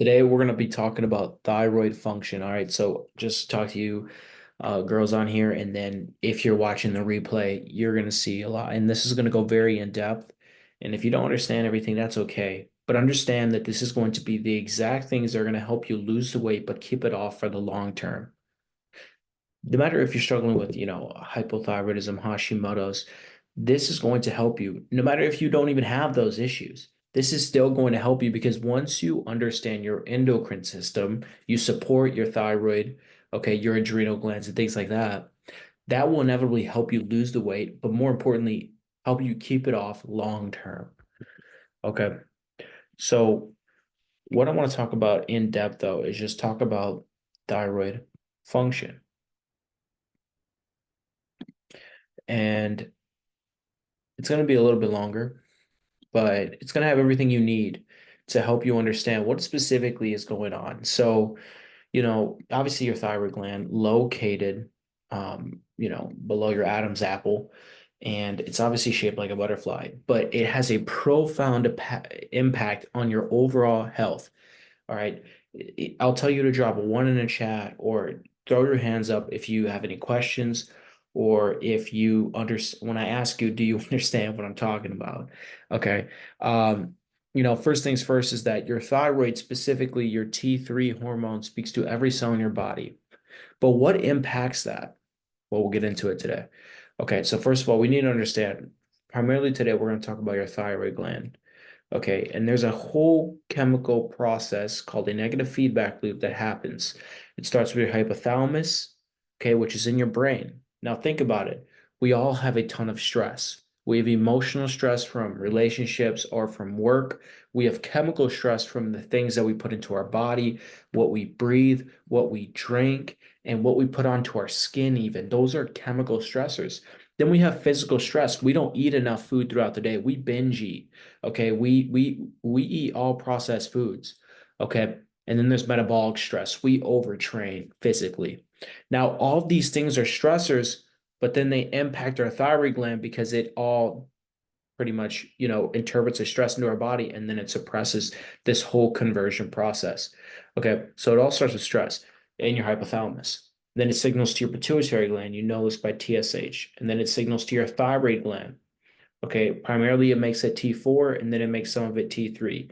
Today we're going to be talking about thyroid function. All right, so just talk to you girls on here, and then if you're watching the replay, you're going to see a lot. And this is going to go very in depth. And if you don't understand everything, that's okay. But understand that this is going to be the exact things that are going to help you lose the weight, but keep it off for the long term. No matter if you're struggling with, hypothyroidism, Hashimoto's, this is going to help you. No matter if you don't even have those issues, this is still going to help you because once you understand your endocrine system, you support your thyroid, okay, your adrenal glands and things like that, that will inevitably help you lose the weight, but more importantly, help you keep it off long term. Okay. So what I want to talk about in depth though is just talk about thyroid function. And it's going to be a little bit longer, but it's going to have everything you need to help you understand what specifically is going on. So, obviously your thyroid gland located, below your Adam's apple, and it's obviously shaped like a butterfly, but it has a profound impact on your overall health. All right. I'll tell you to drop a one in the chat or throw your hands up if you have any questions or if you understand when I ask you, do you understand what I'm talking about? Okay. First things first is that your thyroid, specifically your T3 hormone, speaks to every cell in your body. But what impacts that? Well, we'll get into it today. Okay, so first of all, we need to understand, primarily today, we're going to talk about your thyroid gland. Okay, and there's a whole chemical process called a negative feedback loop that happens. It starts with your hypothalamus, okay, which is in your brain. Now think about it. We all have a ton of stress. We have emotional stress from relationships or from work. We have chemical stress from the things that we put into our body, what we breathe, what we drink, and what we put onto our skin even. Those are chemical stressors. Then we have physical stress. We don't eat enough food throughout the day. We binge eat. Okay, we eat all processed foods. Okay, and then there's metabolic stress. We overtrain physically. Now, all of these things are stressors, but then they impact our thyroid gland because it all pretty much, interprets as stress into our body and then it suppresses this whole conversion process. Okay, so it all starts with stress in your hypothalamus. Then it signals to your pituitary gland. You know this by TSH. And then it signals to your thyroid gland. Okay, primarily it makes it T4 and then it makes some of it T3.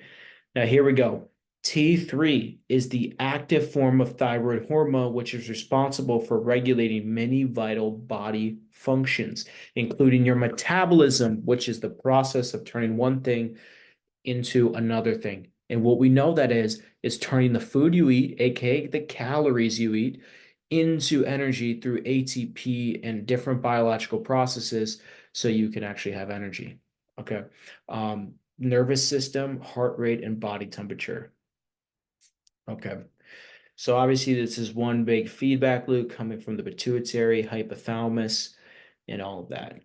Now here we go. T3 is the active form of thyroid hormone, which is responsible for regulating many vital body functions, including your metabolism, which is the process of turning one thing into another thing. And what we know that is turning the food you eat, aka the calories you eat, into energy through ATP and different biological processes so you can actually have energy. Okay. Nervous system, heart rate, and body temperature. Okay. So obviously this is one big feedback loop coming from the pituitary, hypothalamus, and all of that.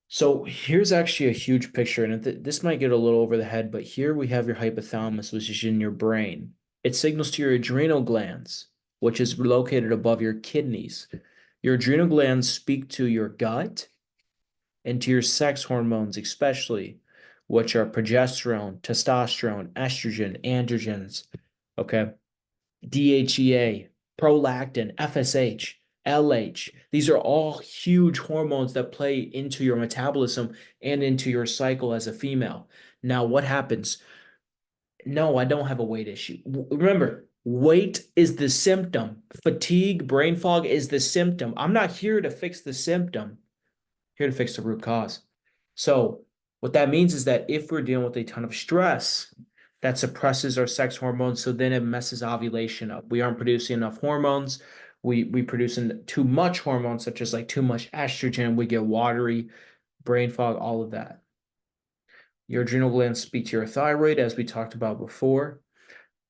So here's actually a huge picture, and this might get a little over the head, but here we have your hypothalamus, which is in your brain. It signals to your adrenal glands, which is located above your kidneys. Your adrenal glands speak to your gut and to your sex hormones, especially, which are progesterone, testosterone, estrogen, androgens, okay? DHEA, prolactin, FSH, LH. These are all huge hormones that play into your metabolism and into your cycle as a female. Now, what happens? No, I don't have a weight issue. Remember, weight is the symptom. Fatigue, brain fog is the symptom. I'm not here to fix the symptom, I'm here to fix the root cause. So, what that means is that if we're dealing with a ton of stress, that suppresses our sex hormones, so then it messes ovulation up. We aren't producing enough hormones. We producing too much hormones, such as like too much estrogen. We get watery, brain fog, all of that. Your adrenal glands speak to your thyroid, as we talked about before.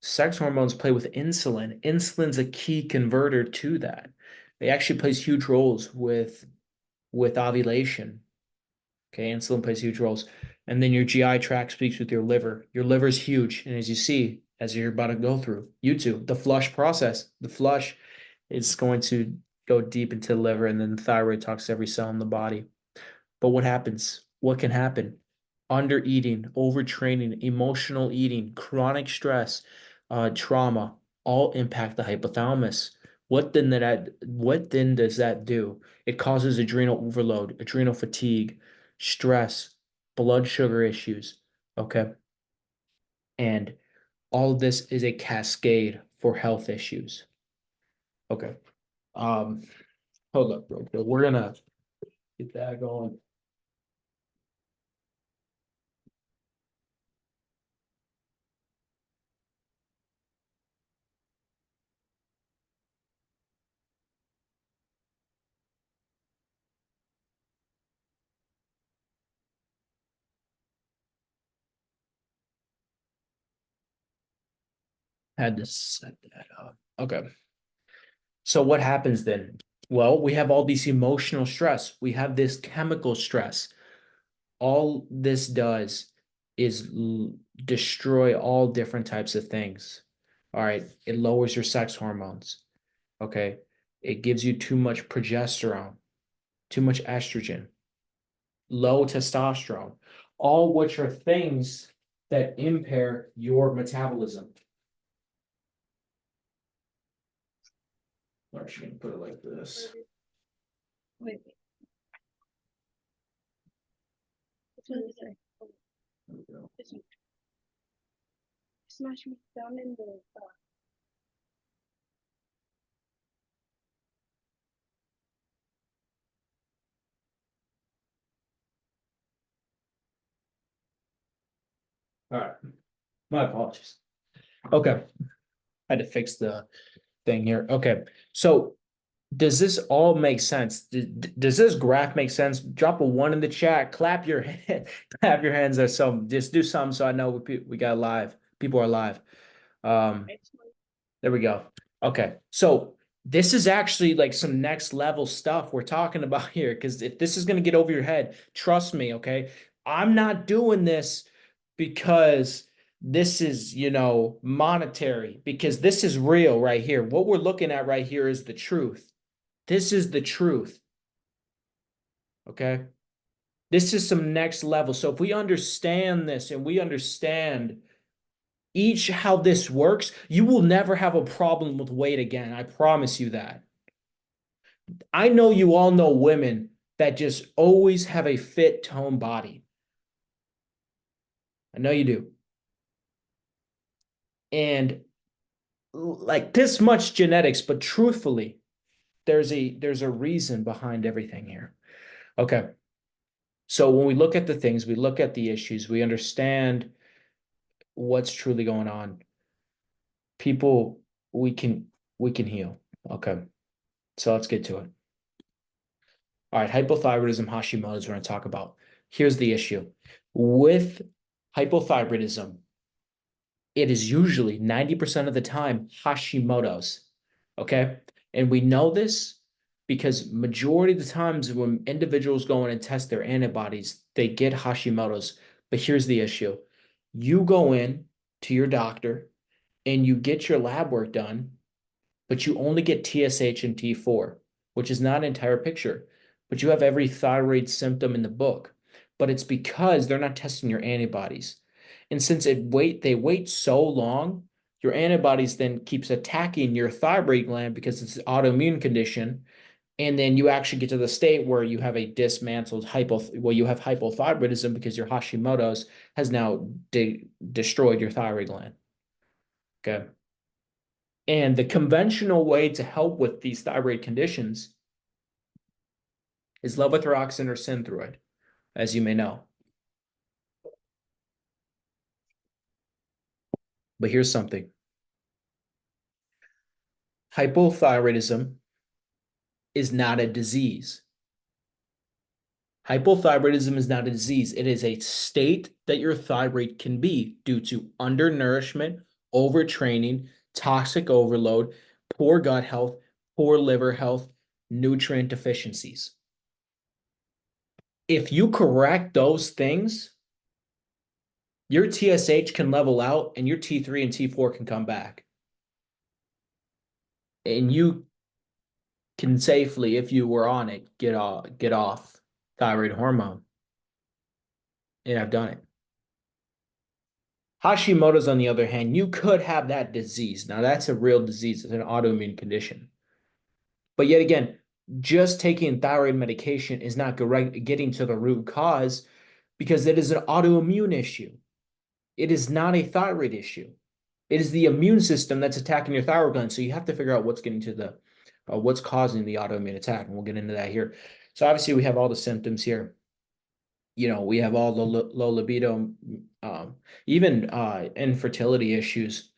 Sex hormones play with insulin. Insulin's a key converter to that. It actually plays huge roles with ovulation. Okay, insulin plays huge roles. And then your GI tract speaks with your liver. Your liver is huge. And as you see, as you're about to go through, you too, the flush process, the flush is going to go deep into the liver, and then the thyroid talks to every cell in the body. But what happens? What can happen? Under eating, overtraining, emotional eating, chronic stress. trauma, all impact the hypothalamus. What then does that do? It causes adrenal overload, adrenal fatigue, stress, blood sugar issues. Okay. And all of this is a cascade for health issues. Okay. Um, hold up, bro. We're gonna get that going. Had to set that up. Okay. So what happens then? Well, we have all these emotional stress. We have this chemical stress. All this does is destroy all different types of things. All right. It lowers your sex hormones. Okay. It gives you too much progesterone, too much estrogen, low testosterone, all which are things that impair your metabolism. I'm actually going to put it like this. Wait, which one is it? There we go. This one. Smash me down in the All right. My apologies. Okay. I had to fix the thing here. Okay. So does this all make sense? Does this graph make sense? Drop a one in the chat. Clap your hand, clap your hands or something. Just do something so I know we got live. People are live. next one. There we go. Okay. So this is actually like some next level stuff we're talking about here. Because if this is going to get over your head, trust me, okay? I'm not doing this because this is, monetary, because this is real right here. What we're looking at right here is the truth. This is the truth. Okay. This is some next level. So if we understand this and we understand each how this works, you will never have a problem with weight again. I promise you that. I know you all know women that just always have a fit toned body. I know you do. And like this much genetics, but truthfully, there's a reason behind everything here. Okay. So when we look at the things, we look at the issues, we understand what's truly going on. People, we can we can heal. Okay. So let's get to it. All right, hypothyroidism, Hashimoto's we're going to talk about. Here's the issue. With hypothyroidism, it is usually 90% of the time Hashimoto's. Okay. And we know this because majority of the times when individuals go in and test their antibodies, they get Hashimoto's. But here's the issue. You go in to your doctor and you get your lab work done, but you only get TSH and T4, which is not an entire picture, but you have every thyroid symptom in the book. But it's because they're not testing your antibodies. And since they wait so long, your antibodies then keeps attacking your thyroid gland because it's an autoimmune condition. And then you actually get to the state where you have a dismantled you have hypothyroidism because your Hashimoto's has now destroyed your thyroid gland. Okay. And the conventional way to help with these thyroid conditions is levothyroxine or Synthroid, as you may know. But here's something. Hypothyroidism is not a disease. Hypothyroidism is not a disease. It is a state that your thyroid can be due to undernourishment, overtraining, toxic overload, poor gut health, poor liver health, nutrient deficiencies. If you correct those things, your TSH can level out and your T3 and T4 can come back. And you can safely, if you were on it, get off thyroid hormone. And I've done it. Hashimoto's, on the other hand, you could have that disease. Now, that's a real disease, it's an autoimmune condition. But yet again, just taking thyroid medication is not getting to the root cause because it is an autoimmune issue. It is not a thyroid issue. It is the immune system that's attacking your thyroid gland. So you have to figure out what's getting to the what's causing the autoimmune attack, and we'll get into that here. So obviously we have all the symptoms here. We have all the low libido, even infertility issues,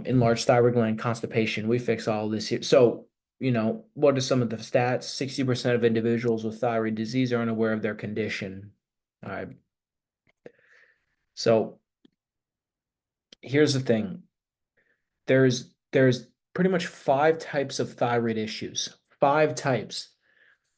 enlarged thyroid gland, constipation. We fix all this here. So, what are some of the stats? 60% of individuals with thyroid disease are unaware of their condition. All right. So here's the thing. There's pretty much five types of thyroid issues. Five types.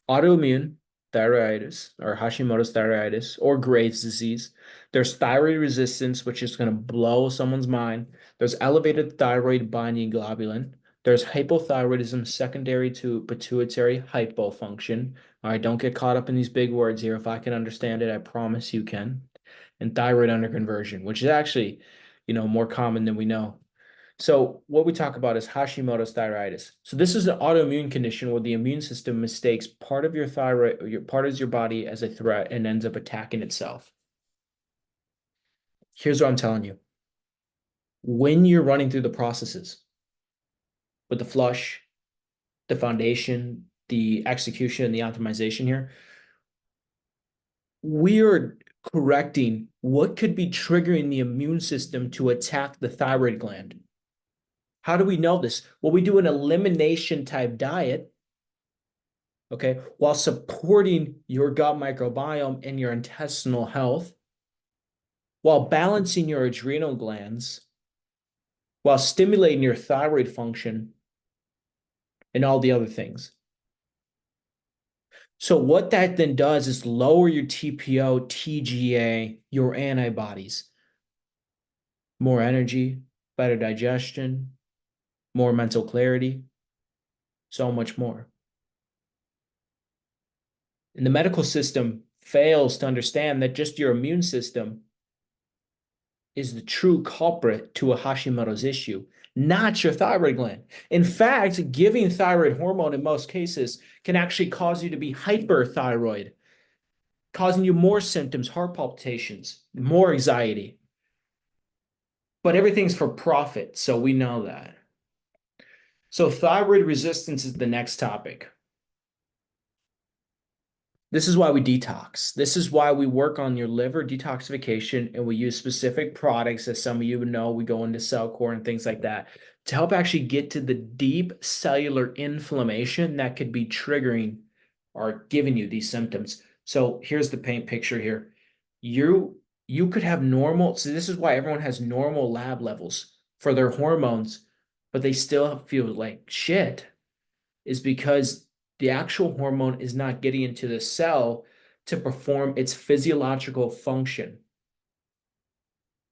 Autoimmune thyroiditis or Hashimoto's thyroiditis or Graves' disease. There's thyroid resistance, which is going to blow someone's mind. There's elevated thyroid binding globulin. There's hypothyroidism secondary to pituitary hypofunction. All right, don't get caught up in these big words here. If I can understand it, I promise you can. And thyroid underconversion, which is actually, more common than we know. So what we talk about is Hashimoto's thyroiditis. So this is an autoimmune condition where the immune system mistakes part of your thyroid, or part of your body as a threat and ends up attacking itself. Here's what I'm telling you. When you're running through the processes with the flush, the foundation, the execution, and the optimization here, we're correcting what could be triggering the immune system to attack the thyroid gland. How do we know this? Well, we do an elimination type diet, okay, while supporting your gut microbiome and your intestinal health, while balancing your adrenal glands, while stimulating your thyroid function, and all the other things. So what that then does is lower your TPO, TGA, your antibodies, more energy, better digestion, more mental clarity, so much more. And the medical system fails to understand that just your immune system is the true culprit to a Hashimoto's issue, not your thyroid gland. In fact, giving thyroid hormone in most cases can actually cause you to be hyperthyroid, causing you more symptoms, heart palpitations, more anxiety. But everything's for profit, so we know that. So thyroid resistance is the next topic. This is why we detox. This is why we work on your liver detoxification, and we use specific products, as some of you know, we go into cell core and things like that to help actually get to the deep cellular inflammation that could be triggering or giving you these symptoms. So here's the paint picture here. You could have normal, so this is why everyone has normal lab levels for their hormones, but they still feel like shit, is because the actual hormone is not getting into the cell to perform its physiological function.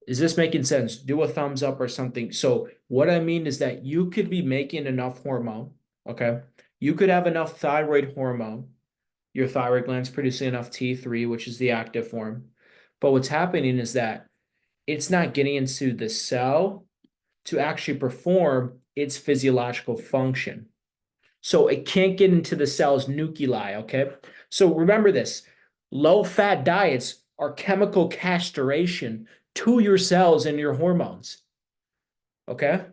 Is this making sense? Do a thumbs up or something. So what I mean is that you could be making enough hormone, okay? You could have enough thyroid hormone. Your thyroid gland's producing enough T3, which is the active form. But what's happening is that it's not getting into the cell to actually perform its physiological function. So it can't get into the cell's nuclei, okay? So remember this, low-fat diets are chemical castration to your cells and your hormones, okay?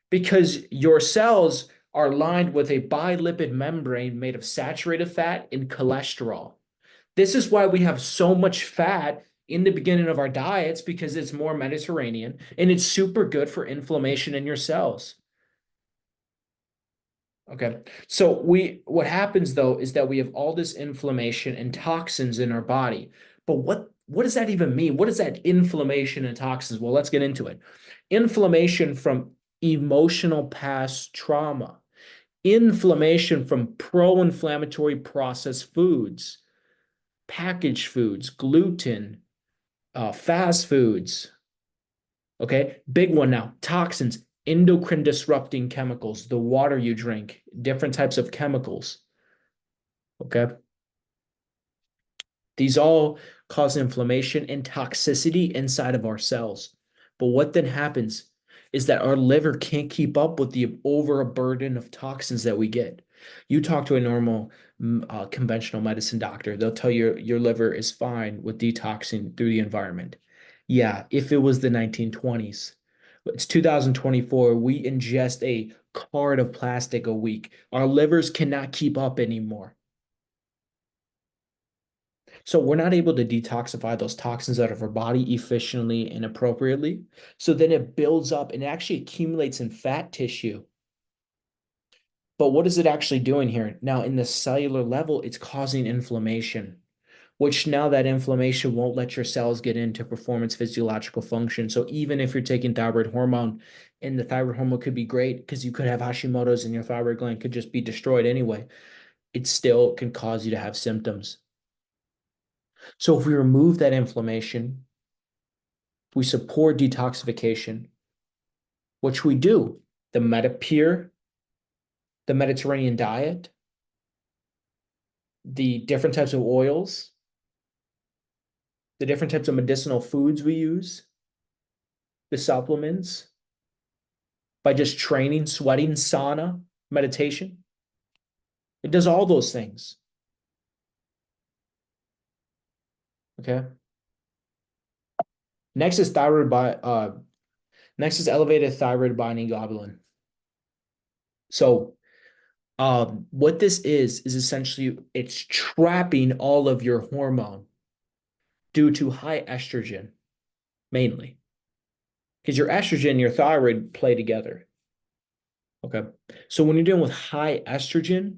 Because your cells are lined with a bilipid membrane made of saturated fat and cholesterol. This is why we have so much fat in the beginning of our diets, because it's more Mediterranean and it's super good for inflammation in your cells. Okay. So what happens though is that we have all this inflammation and toxins in our body. But what does that even mean? What is that inflammation and toxins? Well, let's get into it. Inflammation from emotional past trauma, inflammation from pro-inflammatory processed foods, packaged foods, gluten, fast foods. Okay, big one now, toxins, endocrine disrupting chemicals, the water you drink, different types of chemicals. Okay, these all cause inflammation and toxicity inside of our cells. But what then happens is that our liver can't keep up with the overburden of toxins that we get. You talk to a normal conventional medicine doctor, they'll tell you your liver is fine with detoxing through the environment. Yeah, if it was the 1920s. It's 2024. We ingest a card of plastic a week. Our livers cannot keep up anymore. So we're not able to detoxify those toxins out of our body efficiently and appropriately. So then it builds up and actually accumulates in fat tissue. But what is it actually doing here? Now, in the cellular level, it's causing inflammation, which now that inflammation won't let your cells get into performance physiological function. So even if you're taking thyroid hormone, and the thyroid hormone could be great because you could have Hashimoto's and your thyroid gland could just be destroyed anyway, it still can cause you to have symptoms. So if we remove that inflammation, we support detoxification, which we do. The Metapure, the Mediterranean diet, the different types of oils, the different types of medicinal foods we use, the supplements, by just training, sweating, sauna, meditation. It does all those things. Okay. Next is next is elevated thyroid binding globulin. So what this is essentially it's trapping all of your hormone due to high estrogen, mainly. Because your estrogen and your thyroid play together. Okay. So when you're dealing with high estrogen,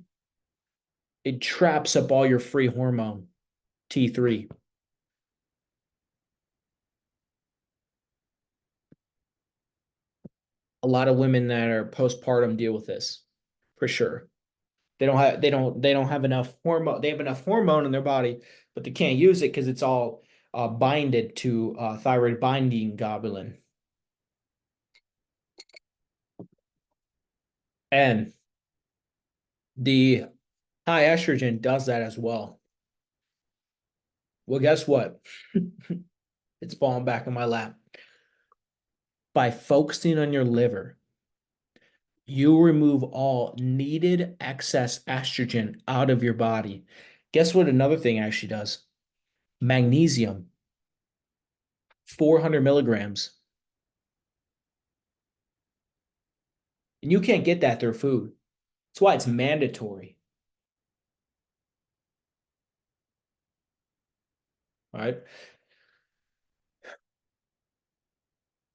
it traps up all your free hormone, T3. A lot of women that are postpartum deal with this for sure. They don't have enough hormone. They have enough hormone in their body, but they can't use it because it's all binded to thyroid binding globulin. And the high estrogen does that as well. Well, guess what? It's falling back in my lap. By focusing on your liver, you remove all needed excess estrogen out of your body. Guess what another thing actually does? Magnesium, 400 milligrams. And you can't get that through food. That's why it's mandatory. All right.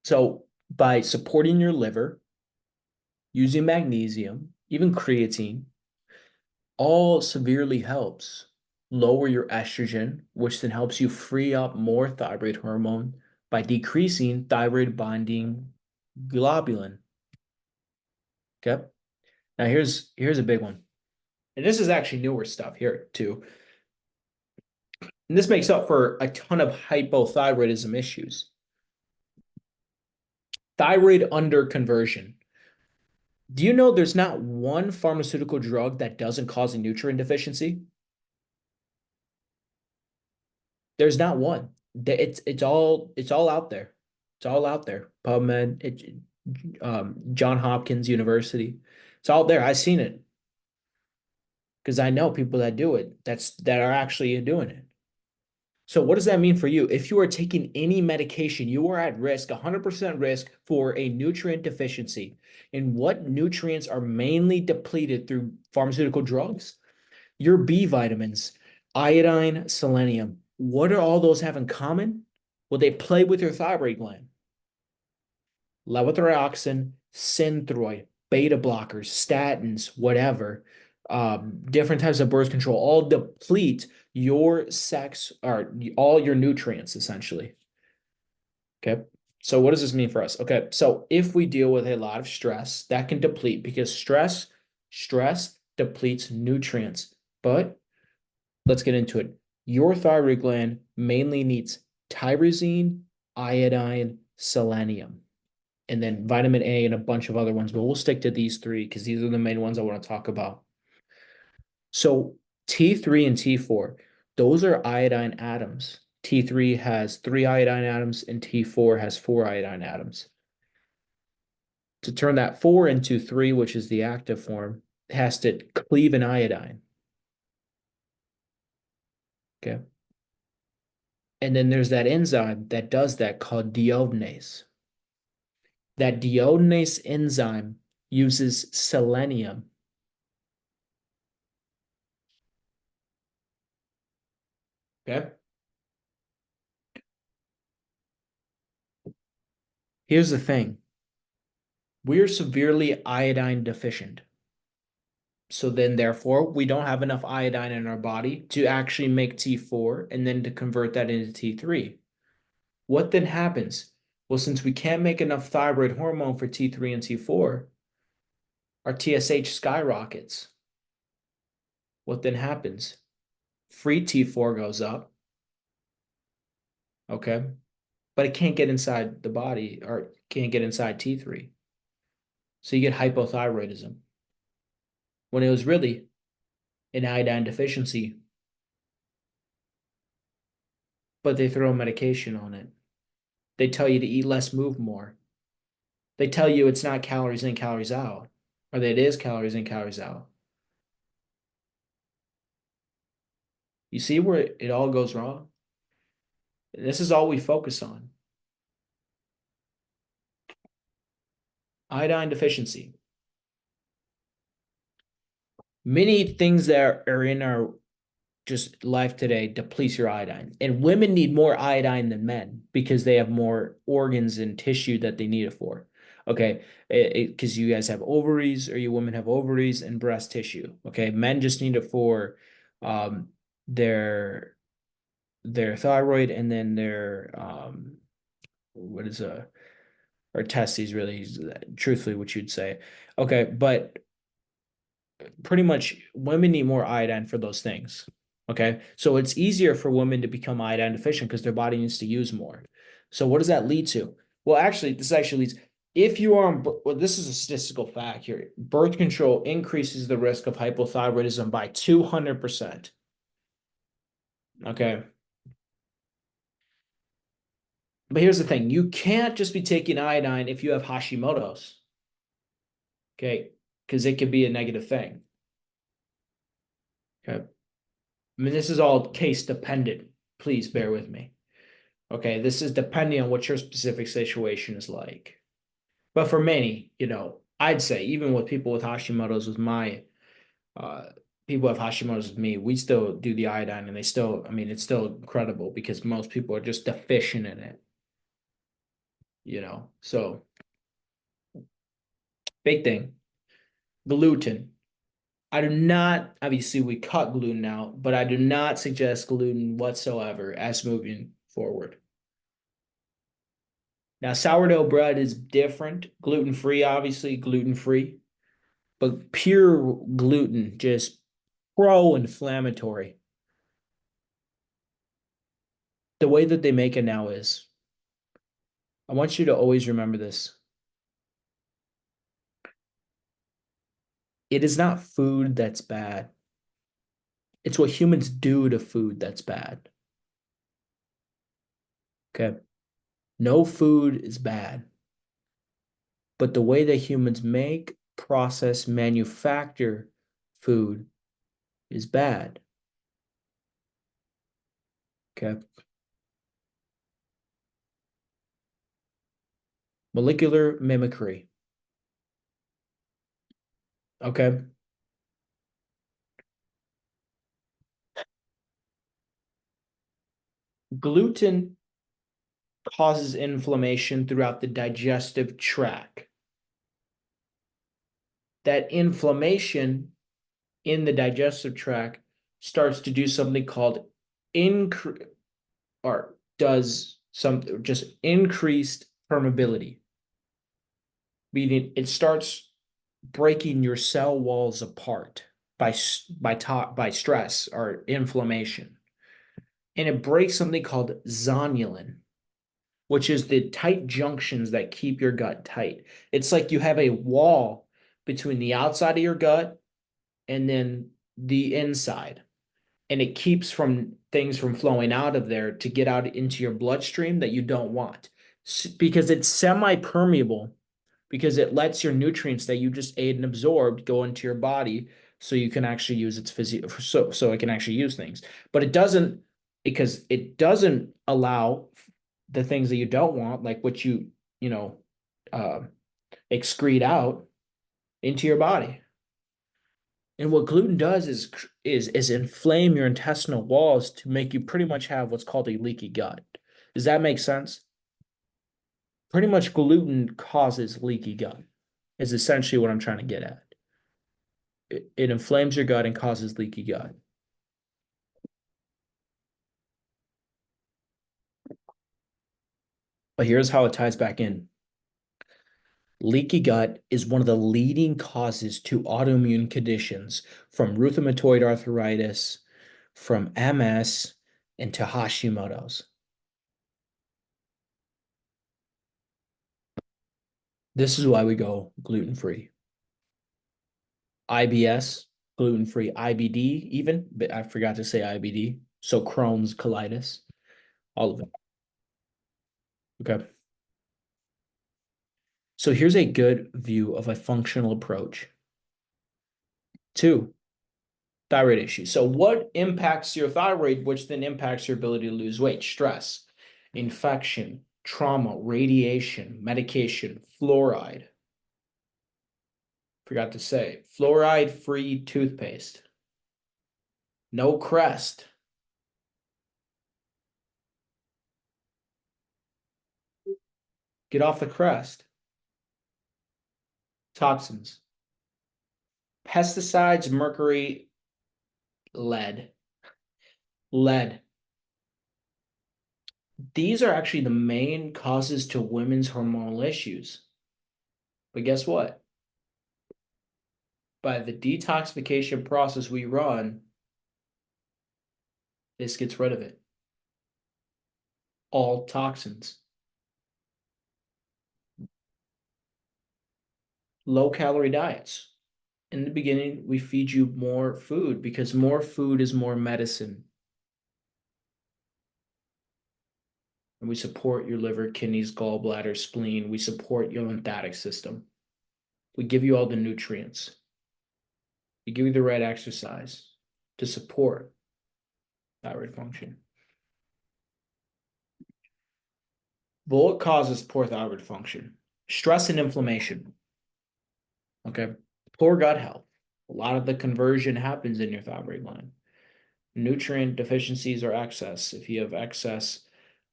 So by supporting your liver, using magnesium, even creatine, all severely helps lower your estrogen, which then helps you free up more thyroid hormone by decreasing thyroid binding globulin. Okay. Now here's a big one. And this is actually newer stuff here too. And this makes up for a ton of hypothyroidism issues. Thyroid underconversion. Do you know there's not one pharmaceutical drug that doesn't cause a nutrient deficiency? There's not one. It's all out there. It's all out there. PubMed, John Hopkins University. It's all there. I've seen it because I know people that do it. That are actually doing it. So what does that mean for you? If you are taking any medication, you are at risk, 100% risk for a nutrient deficiency. And what nutrients are mainly depleted through pharmaceutical drugs? Your B vitamins, iodine, selenium. What do all those have in common? Well, they play with your thyroid gland. Levothyroxine, synthroid, beta blockers, statins, whatever, different types of birth control, all deplete your sex or all your nutrients essentially. Okay. So what does this mean for us? Okay. So if we deal with a lot of stress, that can deplete because stress depletes nutrients. But let's get into it. Your thyroid gland mainly needs tyrosine, iodine, selenium, and then vitamin A and a bunch of other ones, but we'll stick to these three because these are the main ones I want to talk about. So T3 and T4, those are iodine atoms. T3 has 3 iodine atoms, and T4 has 4 iodine atoms. To turn that 4 into 3, which is the active form, it has to cleave an iodine. Okay. And then there's that enzyme that does that called deiodinase. That deiodinase enzyme uses selenium. Okay. Here's the thing. We're severely iodine deficient. So then, therefore, we don't have enough iodine in our body to actually make T4 and then to convert that into T3. What then happens? Well, since we can't make enough thyroid hormone for T3 and T4, our TSH skyrockets. What then happens? Free T4 goes up, okay? But it can't get inside the body or can't get inside T3. So you get hypothyroidism when it was really an iodine deficiency, but they throw medication on it. They tell you to eat less, move more. They tell you it's not calories in, calories out, or that it is calories in, calories out. You see where it all goes wrong? And this is all we focus on. Iodine deficiency. Many things that are in our just life today depletes your iodine. And women need more iodine than men because they have more organs and tissue that they need it for. Okay, because you guys have ovaries, or you women have ovaries and breast tissue. Okay, men just need it for um, their thyroid, and then their what is or testes, really, truthfully, what you'd say. Okay, but pretty much women need more iodine for those things. Okay. So it's easier for women to become iodine deficient because their body needs to use more. So what does that lead to? Well, actually, this actually leads, if you are on, well, this is a statistical fact here. Birth control increases the risk of hypothyroidism by 200%. Okay. But here's the thing. You can't just be taking iodine if you have Hashimoto's. Okay. Because it could be a negative thing. Okay. I mean, this is all case dependent. Please bear with me. Okay, this is depending on what your specific situation is like. But for many, I'd say even with people with Hashimoto's, with my uh people who have Hashimoto's with me, we still do the iodine, and they still, I mean, it's still incredible because most people are just deficient in it. So big thing. Gluten. I do not, obviously we cut gluten out, but I do not suggest gluten whatsoever as moving forward. Now, sourdough bread is different. Gluten-free, obviously, gluten-free. But pure gluten, just pro-inflammatory. The way that they make it now is, I want you to always remember this. It is not food that's bad. It's what humans do to food that's bad. Okay. No food is bad, but the way that humans make, process, manufacture food is bad. Okay. Molecular mimicry. Okay. Gluten causes inflammation throughout the digestive tract. That inflammation in the digestive tract starts to do something called increase, or does some just increased permeability, meaning it starts breaking your cell walls apart by stress or inflammation, and it breaks something called zonulin, which is the tight junctions that keep your gut tight. It's like you have a wall between the outside of your gut and then the inside. and it keeps from things from flowing out of there to get out into your bloodstream that you don't want. Because it's semi-permeable, because it lets your nutrients that you just ate and absorbed go into your body so you can actually use its physio so it can actually use things. But it doesn't, because it doesn't allow the things that you don't want, like what you know, uh, excrete out into your body. And what gluten does is inflame your intestinal walls to make you pretty much have what's called a leaky gut. Does that make sense? Pretty much gluten causes leaky gut, is essentially what I'm trying to get at. It inflames your gut and causes leaky gut. But here's how it ties back in. Leaky gut is one of the leading causes to autoimmune conditions, from rheumatoid arthritis, from MS, and to Hashimoto's. This is why we go gluten-free. IBS, gluten-free. IBD even, but I forgot to say IBD. So Crohn's, colitis, all of it. Okay. So here's a good view of a functional approach. Two, thyroid issues. So what impacts your thyroid, which then impacts your ability to lose weight? Stress, infection, trauma, radiation, medication, fluoride. Forgot to say, fluoride-free toothpaste. No Crest. Get off the Crest. Toxins. Pesticides, mercury, lead. Lead. These are actually the main causes to women's hormonal issues. But guess what? By the detoxification process we run, this gets rid of it. All toxins. Low calorie diets. In the beginning, we feed you more food because more food is more medicine. And we support your liver, kidneys, gallbladder, spleen. We support your lymphatic system. We give you all the nutrients. We give you the right exercise to support thyroid function. But what causes poor thyroid function? Stress and inflammation. Okay. Poor gut health. A lot of the conversion happens in your thyroid gland. Nutrient deficiencies or excess. If you have excess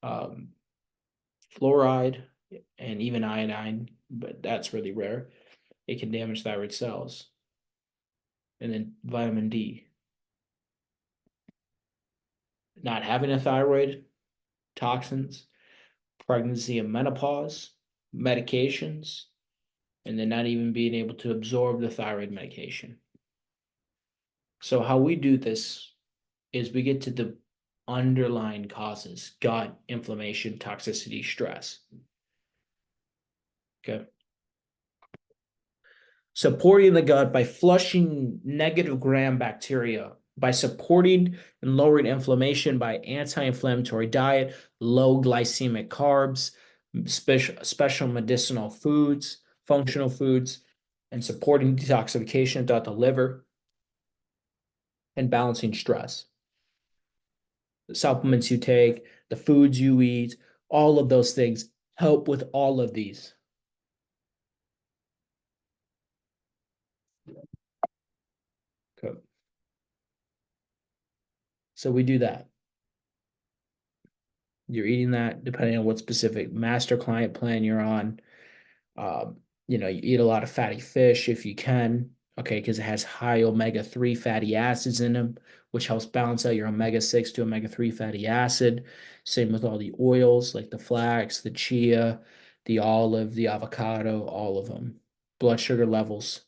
um, fluoride and even iodine, but that's really rare, it can damage thyroid cells. And then vitamin D. Not having a thyroid, toxins, pregnancy and menopause, medications, and then not even being able to absorb the thyroid medication. So how we do this is we get to the underlying causes: gut, inflammation, toxicity, stress. Okay. Supporting the gut by flushing negative gram bacteria, by supporting and lowering inflammation by anti-inflammatory diet, low glycemic carbs, special medicinal foods, functional foods, and supporting detoxification throughout the liver, and balancing stress. The supplements you take, the foods you eat, all of those things help with all of these. Okay. So we do that. You're eating that depending on what specific master client plan you're on. Um, you eat a lot of fatty fish if you can, okay, because it has high omega-3 fatty acids in them, which helps balance out your omega-6 to omega-3 fatty acid. Same with all the oils like the flax, the chia, the olive, the avocado, all of them. Blood sugar levels.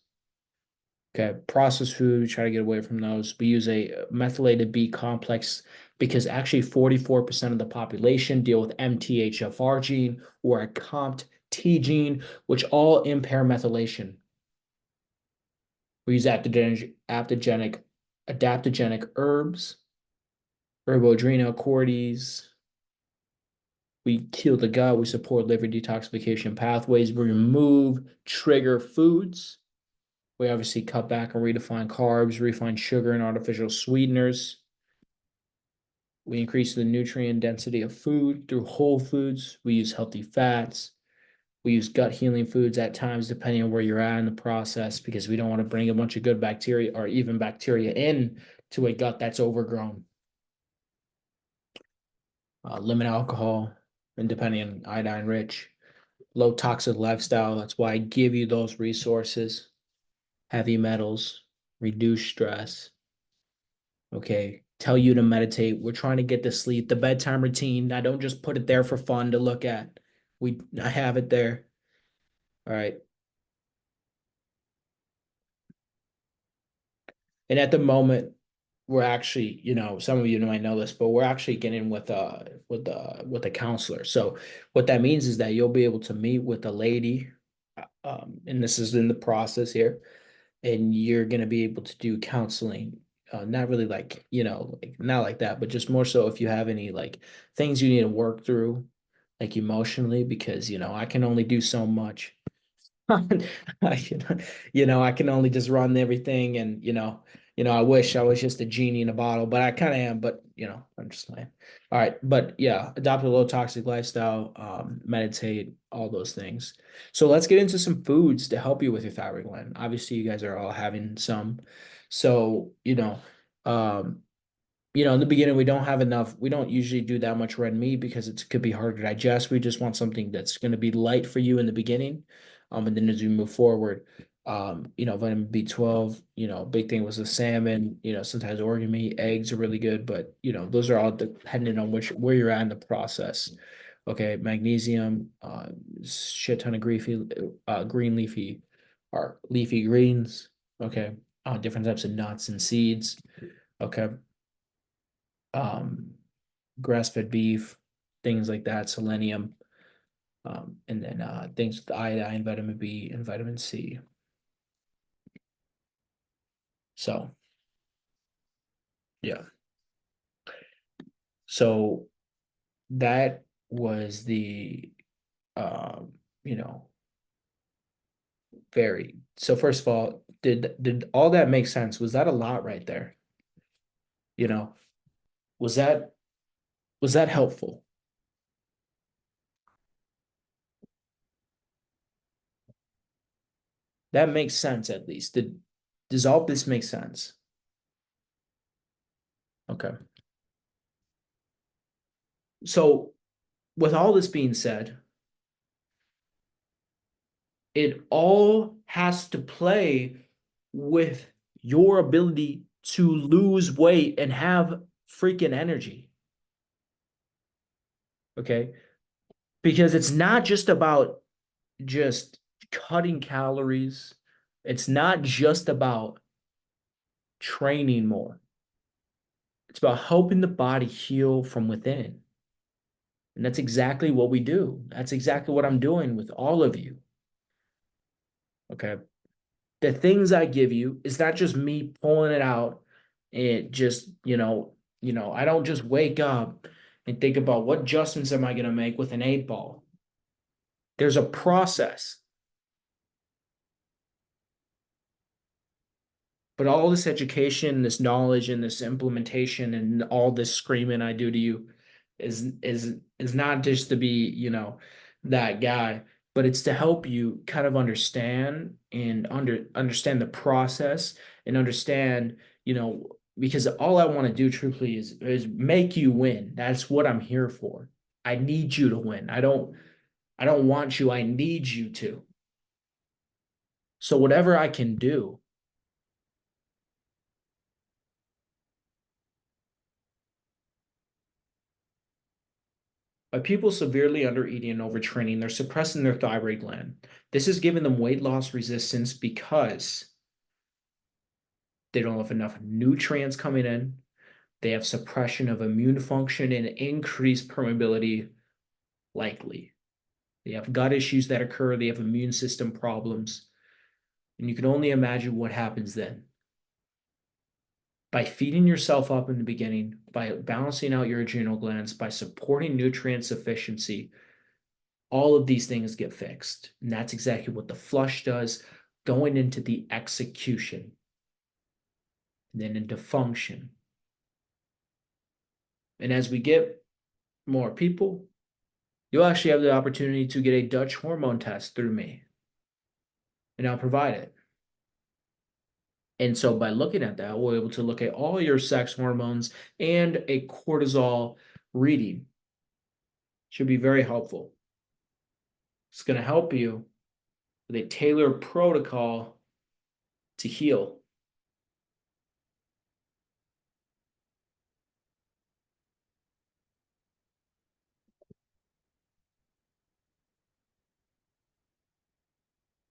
Okay, processed food, we try to get away from those. We use a methylated B complex because actually 44% of the population deal with MTHFR gene or a COMT gene, which all impair methylation. We use adaptogenic herbs Herbodrina cordes. We kill the gut. We support liver detoxification pathways. We remove trigger foods. We obviously cut back and redefine carbs, refine sugar and artificial sweeteners. We increase the nutrient density of food through whole foods. We use healthy fats. We use gut healing foods at times, depending on where you're at in the process, because we don't want to bring a bunch of good bacteria or even bacteria in to a gut that's overgrown. Limit alcohol, and depending on iodine rich, low toxic lifestyle. That's why I give you those resources. Heavy metals, reduce stress. Okay. Tell you to meditate. We're trying to get to sleep. The bedtime routine. I don't just put it there for fun to look at. I have it there. All right. And at the moment, we're actually, some of you might know this, but we're actually getting with a counselor. So what that means is that you'll be able to meet with a lady, and this is in the process here, and you're gonna be able to do counseling. Not really like, not like that, but just more so if you have any like things you need to work through, like emotionally, because I can only do so much. I can only just run everything, and I wish I was just a genie in a bottle, but I kind of am. But I'm just saying. All right, but yeah, adopt a low toxic lifestyle, meditate, all those things. So let's get into some foods to help you with your thyroid gland. Obviously, you guys are all having some, so um, in the beginning, we don't have enough. We don't usually do that much red meat because it could be hard to digest. We just want something that's going to be light for you in the beginning. And then as we move forward, vitamin B12, big thing was the salmon, sometimes organ meat, eggs are really good, but those are all dependent on where you're at in the process. Okay, magnesium, shit ton of green leafy or leafy greens. Okay, different types of nuts and seeds. Okay, um, grass-fed beef, things like that, selenium, and then things with iodine, vitamin B, and vitamin C. So yeah, so that was the you know very. So first of all, did all that make sense? Was that a lot right there? You know, was that helpful? That makes sense at least. Does all this make sense? Okay. So with all this being said, it all has to play with your ability to lose weight and have freaking energy. Okay. Because it's not just about just cutting calories, it's not just about training more, it's about helping the body heal from within. And that's exactly what we do. That's exactly what I'm doing with all of you. Okay. The things I give you is not just me pulling it out and just, I don't just wake up and think about what adjustments am I going to make with an 8 ball. There's a process. But all this education, this knowledge, and this implementation, and all this screaming I do to you is not just to be, that guy, but it's to help you kind of understand and understand the process and understand, because all I want to do truthfully is make you win. That's what I'm here for. I need you to win. I don't want you, I need you to. So whatever I can do. By people severely undereating and overtraining, they're suppressing their thyroid gland. This is giving them weight loss resistance because they don't have enough nutrients coming in. They have suppression of immune function and increased permeability, likely. They have gut issues that occur. They have immune system problems. And you can only imagine what happens then. By feeding yourself up in the beginning, by balancing out your adrenal glands, by supporting nutrient sufficiency, all of these things get fixed. And that's exactly what the flush does, going into the execution, and then into function. And as we get more people, you'll actually have the opportunity to get a Dutch hormone test through me, and I'll provide it. And so by looking at that, we're able to look at all your sex hormones and a cortisol reading. Should be very helpful. It's going to help you with a tailored protocol to heal.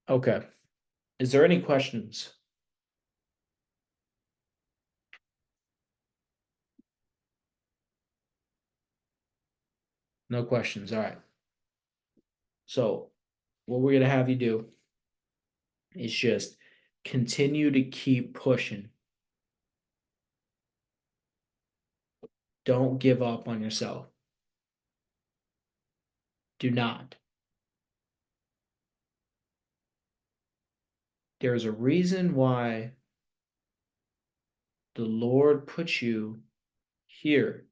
Okay. Is there any questions? No questions. All right. So what we're going to have you do is just continue to keep pushing. Don't give up on yourself. Do not. There's a reason why the Lord put you here.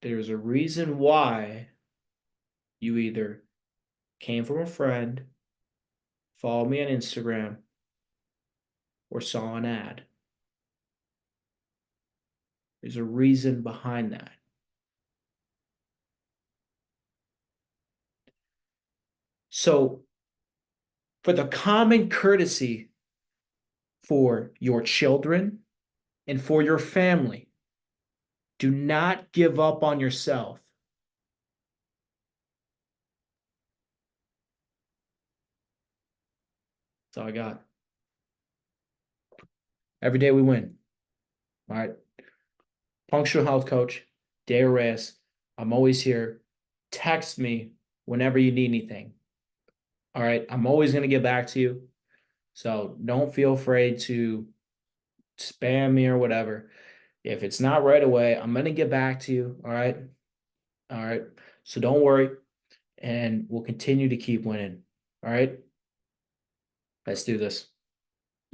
There's a reason why you either came from a friend, followed me on Instagram, or saw an ad. There's a reason behind that. So, for the common courtesy for your children and for your family, do not give up on yourself. That's all I got. Every day we win. All right. Functional health coach, Dave Reyes. I'm always here. Text me whenever you need anything. All right. I'm always going to get back to you. So don't feel afraid to spam me or whatever. If it's not right away, I'm going to get back to you. All right. All right. So don't worry. And we'll continue to keep winning. All right. Let's do this.